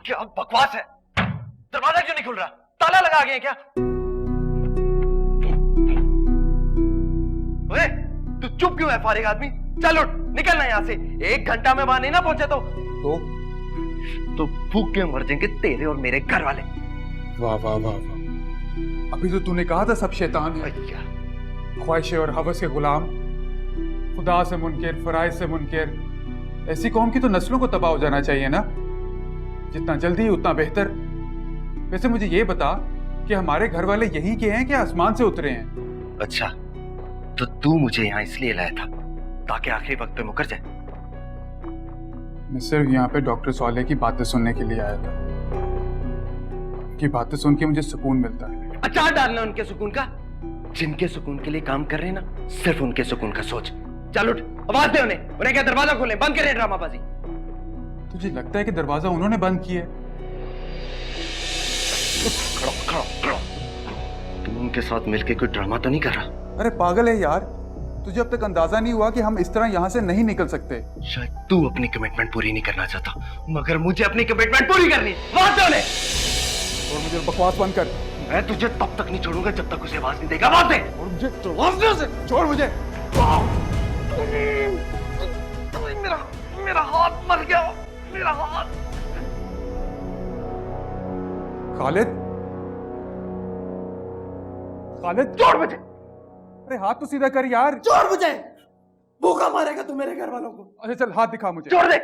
क्या बकवास है? दरवाजा क्यों नहीं खुल रहा? ताला लगा गए क्या? ओए, तू चुप क्यों है फारिग आदमी? चल उठ, निकलना यहां से। 1 घंटा में वहां नहीं ना पहुंचे तो भूख के मर जाएंगे तेरे और मेरे घर वाले। वाह वाह वाह वाह, अभी तो तूने कहा था सब शैतान है, ख्वाहिशें और हवस के गुलाम, खुदा से मुनकिर, फराइज से मुनकिर। ऐसी कौम की तो नस्लों को तबाह हो जाना चाहिए ना, जितना जल्दी उतना बेहतर। वैसे मुझे ये बता कि हमारे घर वाले यहीं के हैं कि आसमान से उतरे हैं? अच्छा, तो तू मुझे यहाँ इसलिए लाया था ताकि आखिरी वक्त पे मुकर जाए? मैं सिर्फ यहाँ पे डॉक्टर सौले की बातें सुनने के लिए आया था। की बातें सुन के मुझे सुकून मिलता है। अचार डालना उनके सुकून का। जिनके सुकून के लिए काम कर रहे हैं ना, सिर्फ उनके सुकून का सोच। चल उठ, आवाज दे उन्हें क्या दरवाजा खोले, बंद करें ड्रामाबाजी। तुझे लगता है कि दरवाजा उन्होंने बंद किया? खड़ो खड़ो खड़ो। तुम उनके साथ मिलके कोई ड्रामा तो नहीं कर रहा? अरे पागल है यार, तुझे अब तक अंदाजा नहीं हुआ कि हम इस तरह यहाँ से नहीं निकल सकते? शायद तू अपनी कमिटमेंट पूरी नहीं करना चाहता, मगर मुझे अपनी कमिटमेंट पूरी करनी है। आवाज दे उन्हें। और मुझे बकवास बंद कर। मैं तुझे तब तक नहीं छोड़ूंगा जब तक उसे आवाज नहीं देगा। आवाज दे। और मुझे आवाज दे उसे। छोड़ मुझे। मेरा हाथ मर गया, मेरा हाथ। खालिद, खालिद छोड़ मुझे। अरे हाथ तो सीधा कर यार। छोड़ मुझे। भूखा मारेगा तू मेरे घर वालों को। अच्छा चल हाथ दिखा मुझे। छोड़ दे।